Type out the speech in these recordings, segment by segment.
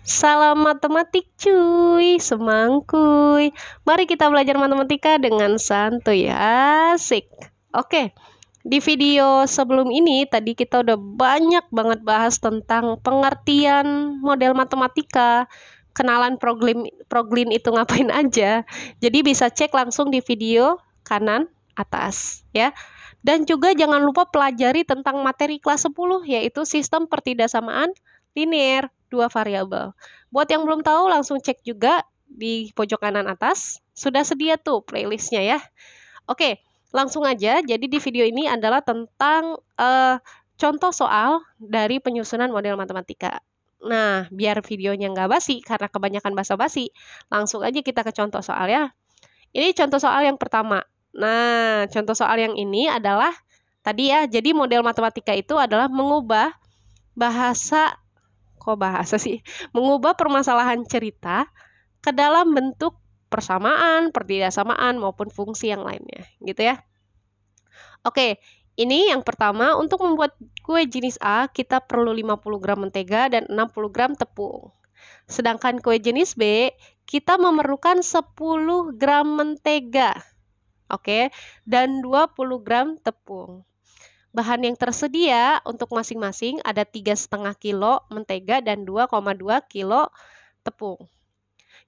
Salam matematik cuy, semangkuy. Mari kita belajar matematika dengan santuy, asik. Oke, di video sebelum ini tadi kita udah banyak banget bahas tentang pengertian model matematika, kenalan proglin itu ngapain aja. Jadi bisa cek langsung di video kanan atas ya. Dan juga jangan lupa pelajari tentang materi kelas 10 yaitu sistem pertidaksamaan linear dua variabel. Buat yang belum tahu langsung cek juga di pojok kanan atas. Sudah sedia tuh playlistnya ya. Oke, langsung aja. Jadi di video ini adalah tentang contoh soal dari penyusunan model matematika. Nah, biar videonya nggak basi karena kebanyakan basa-basi, langsung aja kita ke contoh soal ya. Ini contoh soal yang pertama. Nah, contoh soal yang ini adalah tadi ya, jadi model matematika itu adalah mengubah bahasa, kok bahasa sih? Mengubah permasalahan cerita ke dalam bentuk persamaan, pertidaksamaan, maupun fungsi yang lainnya, gitu ya. Oke, ini yang pertama, untuk membuat kue jenis A, kita perlu 50 gram mentega dan 60 gram tepung. Sedangkan kue jenis B, kita memerlukan 10 gram mentega, oke, dan 20 gram tepung. Bahan yang tersedia untuk masing-masing ada 3,5 kilo mentega dan 2,2 kilo tepung.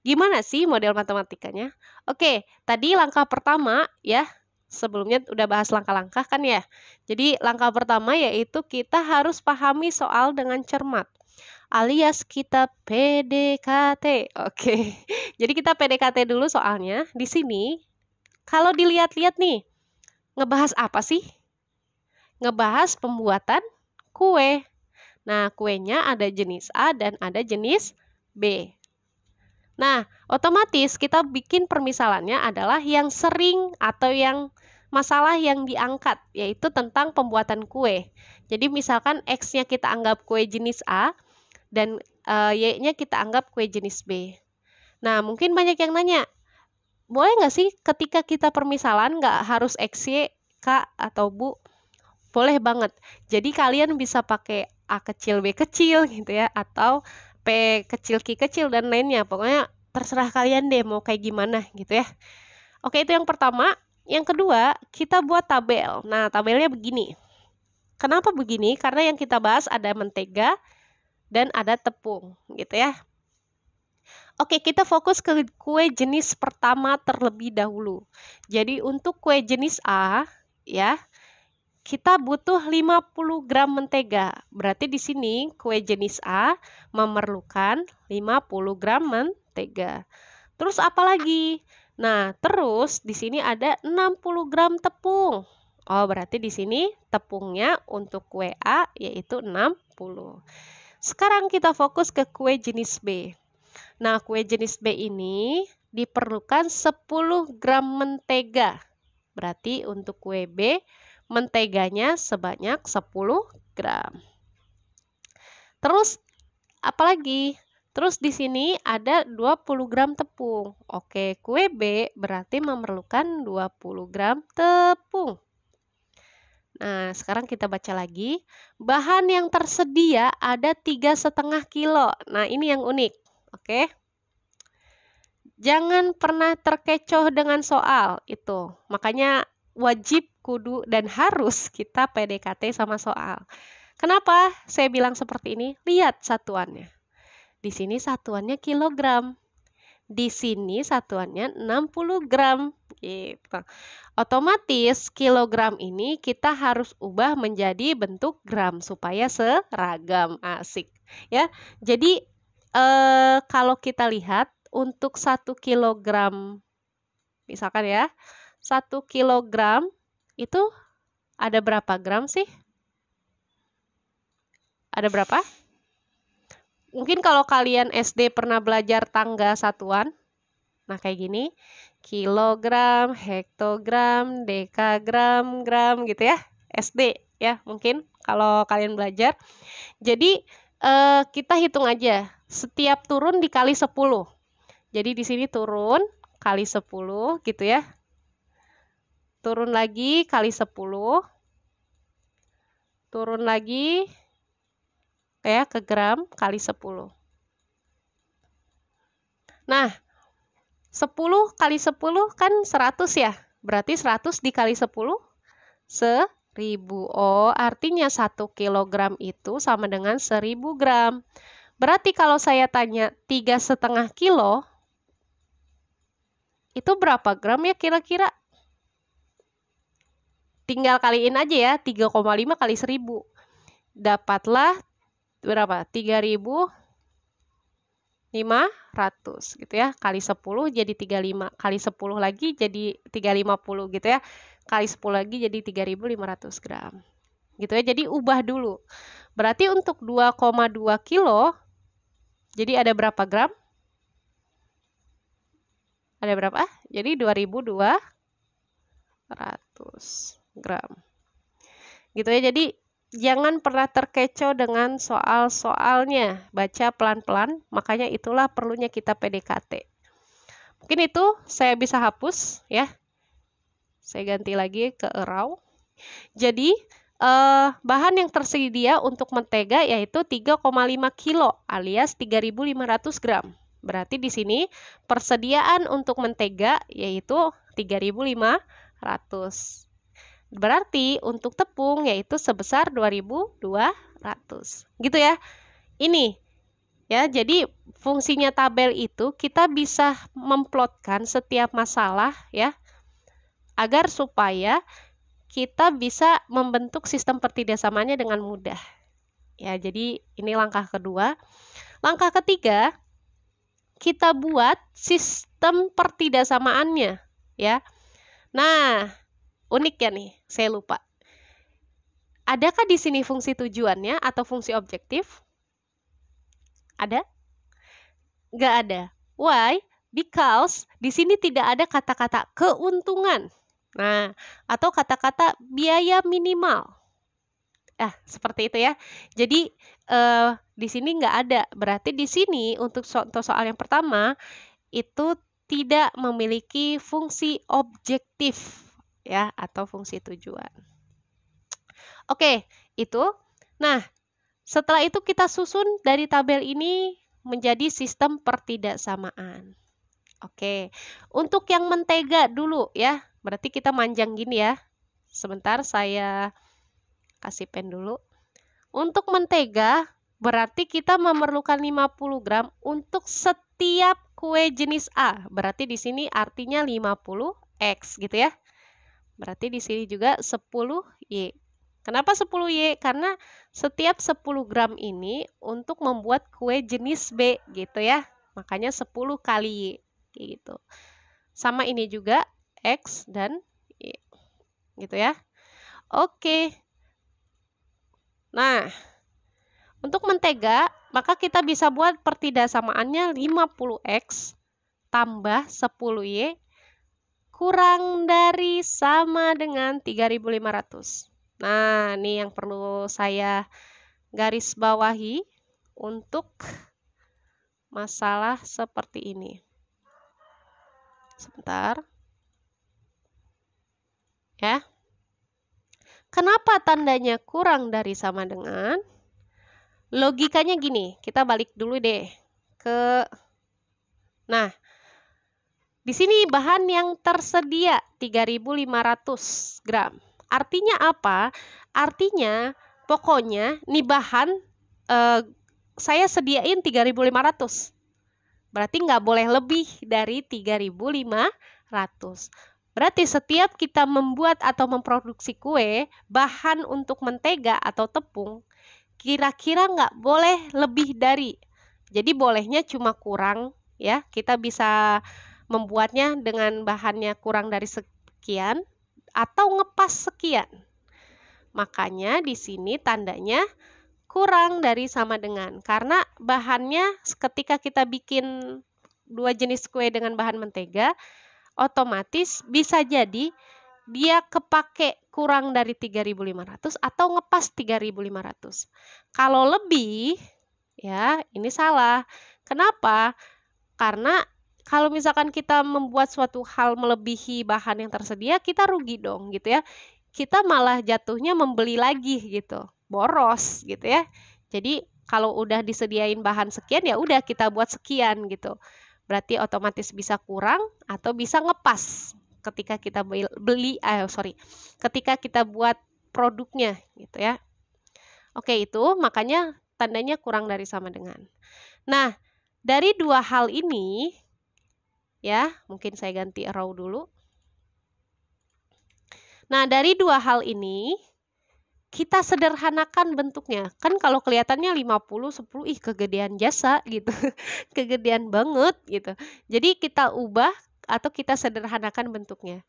Gimana sih model matematikanya? Oke, tadi langkah pertama ya, sebelumnya udah bahas langkah-langkah kan ya. Jadi langkah pertama yaitu kita harus pahami soal dengan cermat. Alias kita PDKT. Oke. Jadi kita PDKT dulu soalnya. Di sini kalau dilihat-lihat nih, ngebahas apa sih? Ngebahas pembuatan kue. Nah, kuenya ada jenis A dan ada jenis B. Nah, otomatis kita bikin permisalannya adalah yang sering atau yang masalah yang diangkat, yaitu tentang pembuatan kue. Jadi misalkan X-nya kita anggap kue jenis A, dan Y-nya kita anggap kue jenis B. Nah, mungkin banyak yang nanya, boleh nggak sih ketika kita permisalan nggak harus X, Y, K, atau Bu? Boleh banget. Jadi kalian bisa pakai A kecil, B kecil gitu ya, atau P kecil, Q kecil, dan lainnya. Pokoknya terserah kalian deh mau kayak gimana gitu ya. Oke, itu yang pertama. Yang kedua, kita buat tabel. Nah, tabelnya begini. Kenapa begini? Karena yang kita bahas ada mentega dan ada tepung gitu ya. Oke, kita fokus ke kue jenis pertama terlebih dahulu. Jadi untuk kue jenis A ya, kita butuh 50 gram mentega. Berarti di sini kue jenis A memerlukan 50 gram mentega. Terus apa lagi? Nah, terus di sini ada 60 gram tepung. Oh, berarti di sini tepungnya untuk kue A yaitu 60. Sekarang kita fokus ke kue jenis B. Nah, kue jenis B ini diperlukan 10 gram mentega. Berarti untuk kue B, menteganya sebanyak 10 gram. Terus, apalagi? Terus di sini ada 20 gram tepung. Oke, kue B berarti memerlukan 20 gram tepung. Nah, sekarang kita baca lagi. Bahan yang tersedia ada 3,5 kilo. Nah, ini yang unik. Oke. Jangan pernah terkecoh dengan soal itu. Makanya wajib, kudu, dan harus kita PDKT sama soal. Kenapa saya bilang seperti ini? Lihat satuannya. Di sini satuannya kilogram. Di sini satuannya 60 gram. Gitu. Otomatis kilogram ini kita harus ubah menjadi bentuk gram supaya seragam, asik. Ya, jadi kalau kita lihat untuk 1 kilogram, misalkan ya, 1 kilogram itu ada berapa gram sih? Ada berapa? Mungkin kalau kalian SD pernah belajar tangga satuan, nah kayak gini, kilogram, hektogram, dekagram, gram gitu ya, SD ya mungkin kalau kalian belajar. Jadi kita hitung aja, setiap turun dikali 10. Jadi di sini turun kali 10 gitu ya. Turun lagi kali 10. Turun lagi ya ke gram kali 10. Nah, 10 kali 10 kan 100 ya. Berarti 100 dikali 10, 1000. Oh, artinya 1 kilogram itu sama dengan 1000 gram. Berarti kalau saya tanya 3,5 kilo, itu berapa gram ya kira-kira? Tinggal kaliin aja ya, 3,5 kali 1000. Dapatlah berapa? 3.500 gitu ya. Kali 10 jadi 35. Kali 10 lagi jadi 350 gitu ya. Kali 10 lagi jadi 3.500 gram. Gitu ya. Jadi ubah dulu. Berarti untuk 2,2 kilo, jadi ada berapa gram? Ada berapa? Jadi 2.200 gram. Gitu ya. Jadi jangan pernah terkecoh dengan soal-soalnya. Baca pelan-pelan, makanya itulah perlunya kita PDKT. Mungkin itu saya bisa hapus ya. Saya ganti lagi ke raw. Jadi bahan yang tersedia untuk mentega yaitu 3,5 kilo alias 3.500 gram. Berarti di sini persediaan untuk mentega yaitu 3.500. Berarti untuk tepung yaitu sebesar 2.200. Gitu ya. Ini ya, jadi fungsinya tabel itu kita bisa memplotkan setiap masalah ya, agar supaya kita bisa membentuk sistem pertidaksamannya dengan mudah. Ya, jadi ini langkah kedua. Langkah ketiga, kita buat sistem pertidaksamaannya ya. Nah, unik ya nih, saya lupa. Adakah di sini fungsi tujuannya atau fungsi objektif? Ada? Nggak ada. Why? Because di sini tidak ada kata-kata keuntungan. Nah, atau kata-kata biaya minimal. Seperti itu ya. Jadi di sini nggak ada. Berarti di sini untuk contoh soal yang pertama itu tidak memiliki fungsi objektif ya atau fungsi tujuan. Oke, itu. Nah, setelah itu kita susun dari tabel ini menjadi sistem pertidaksamaan. Oke, untuk yang mentega dulu ya. Berarti kita manjang gini ya. Sebentar saya kasih pen dulu. Untuk mentega berarti kita memerlukan 50 gram untuk setiap kue jenis A. Berarti di sini artinya 50X gitu ya. Berarti di sini juga 10Y. Kenapa 10Y? Karena setiap 10 gram ini untuk membuat kue jenis B gitu ya. Makanya 10 kali Y gitu. Sama ini juga X dan Y gitu ya. Oke. Nah, untuk mentega maka kita bisa buat pertidaksamaannya 50X tambah 10Y kurang dari sama dengan 3.500. Nah, ini yang perlu saya garis bawahi untuk masalah seperti ini. Sebentar. Ya. Kenapa tandanya kurang dari sama dengan? Logikanya gini, kita balik dulu deh ke nah, di sini bahan yang tersedia 3.500 gram. Artinya apa? Artinya pokoknya nih bahan saya sediain 3.500. Berarti nggak boleh lebih dari 3.500. Berarti setiap kita membuat atau memproduksi kue, bahan untuk mentega atau tepung, kira-kira nggak boleh lebih dari. Jadi bolehnya cuma kurang ya. Kita bisa membuatnya dengan bahannya kurang dari sekian atau ngepas sekian. Makanya di sini tandanya kurang dari sama dengan, karena bahannya ketika kita bikin dua jenis kue dengan bahan mentega, otomatis bisa jadi dia kepake kurang dari 3.500 atau ngepas 3.500. Kalau lebih, ya ini salah. Kenapa? Karena kalau misalkan kita membuat suatu hal melebihi bahan yang tersedia, kita rugi dong gitu ya. Kita malah jatuhnya membeli lagi gitu. Boros gitu ya. Jadi kalau udah disediain bahan sekian ya udah kita buat sekian gitu. Berarti otomatis bisa kurang atau bisa ngepas ketika kita ketika kita buat produknya gitu ya. Oke, itu makanya tandanya kurang dari sama dengan. Nah, dari dua hal ini ya, mungkin saya ganti row dulu. Nah, dari dua hal ini kita sederhanakan bentuknya. Kan kalau kelihatannya 50, 10, ih kegedean jasa gitu. Kegedean banget gitu. Jadi kita ubah atau kita sederhanakan bentuknya.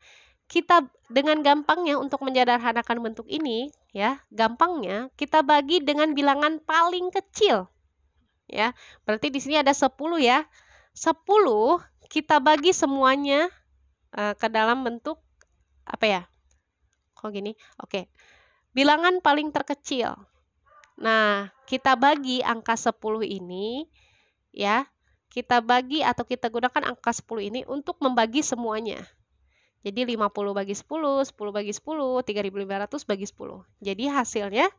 Kita dengan gampangnya untuk menyederhanakan bentuk ini ya, gampangnya kita bagi dengan bilangan paling kecil. Ya. Berarti di sini ada 10 ya. 10 kita bagi semuanya ke dalam bentuk apa ya? Kok gini? Oke. Bilangan paling terkecil. Nah, kita bagi angka 10 ini ya. Kita bagi atau kita gunakan angka 10 ini untuk membagi semuanya. Jadi 50 bagi 10, 10 bagi 10, 3.500 bagi 10. Jadi hasilnya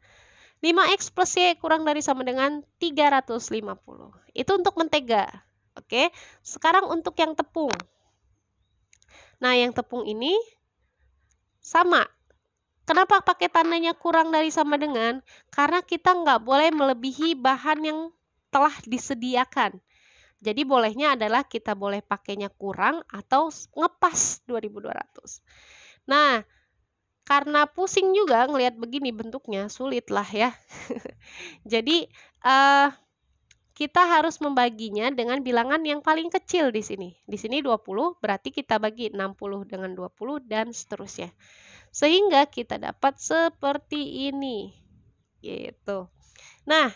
5x plus y kurang dari sama dengan 350. Itu untuk mentega. Oke. Sekarang untuk yang tepung. Nah, yang tepung ini sama. Kenapa pakai tandanya kurang dari sama dengan? Karena kita nggak boleh melebihi bahan yang telah disediakan. Jadi bolehnya adalah kita boleh pakainya kurang atau ngepas 2.200. Nah, karena pusing juga ngelihat begini bentuknya, sulit lah ya. Jadi kita harus membaginya dengan bilangan yang paling kecil di sini. Di sini 20, berarti kita bagi 60 dengan 20 dan seterusnya. Sehingga kita dapat seperti ini. Gitu. Nah,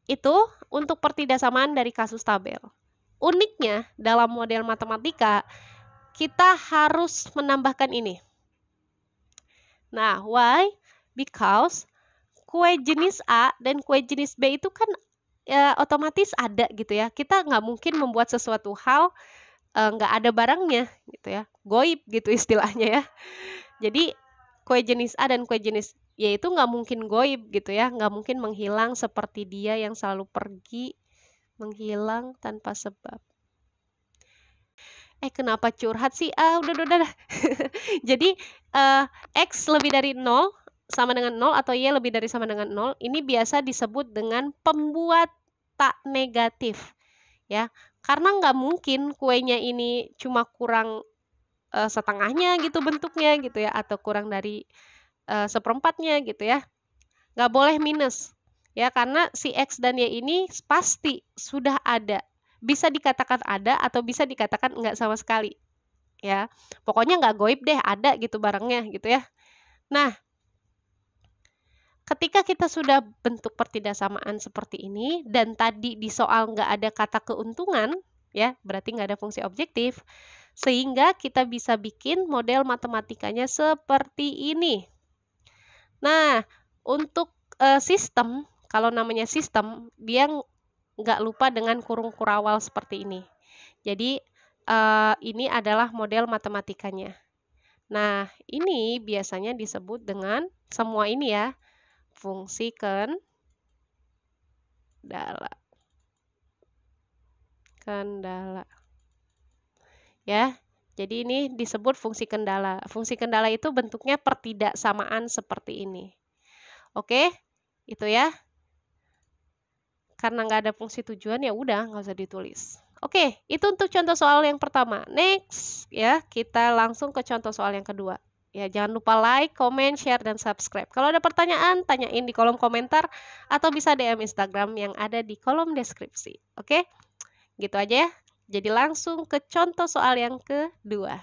itu untuk pertidaksamaan dari kasus tabel. Uniknya dalam model matematika, kita harus menambahkan ini. Nah, why? Because kue jenis A dan kue jenis B itu kan otomatis ada gitu ya. Kita nggak mungkin membuat sesuatu hal nggak ada barangnya gitu ya. Goib gitu istilahnya ya. Jadi kue jenis A dan kue jenis Y itu nggak mungkin goib gitu ya, nggak mungkin menghilang seperti dia yang selalu pergi, menghilang tanpa sebab. Kenapa curhat sih? Udah. Jadi X lebih dari 0 sama dengan 0 atau Y lebih dari sama dengan 0, ini biasa disebut dengan pembuat tak negatif ya. Karena nggak mungkin kuenya ini cuma kurang setengahnya gitu bentuknya gitu ya, atau kurang dari seperempatnya gitu ya. Nggak boleh minus ya, karena si X dan Y ini pasti sudah ada. Bisa dikatakan ada atau bisa dikatakan enggak sama sekali ya. Pokoknya nggak goib deh, ada gitu barangnya gitu ya. Nah, ketika kita sudah bentuk pertidaksamaan seperti ini dan tadi di soal nggak ada kata keuntungan ya, berarti nggak ada fungsi objektif, sehingga kita bisa bikin model matematikanya seperti ini. Nah, untuk sistem, kalau namanya sistem, dia nggak lupa dengan kurung kurawal seperti ini. Jadi, ini adalah model matematikanya. Nah, ini biasanya disebut dengan semua ini ya, fungsi kendala. Ya, jadi ini disebut fungsi kendala. Fungsi kendala itu bentuknya pertidaksamaan seperti ini. Oke, itu ya. Karena nggak ada fungsi tujuan ya udah nggak usah ditulis. Oke, itu untuk contoh soal yang pertama. Next, ya kita langsung ke contoh soal yang kedua. Ya jangan lupa like, comment, share, dan subscribe. Kalau ada pertanyaan, tanyain di kolom komentar atau bisa DM Instagram yang ada di kolom deskripsi. Oke, gitu aja ya. Jadi langsung ke contoh soal yang kedua.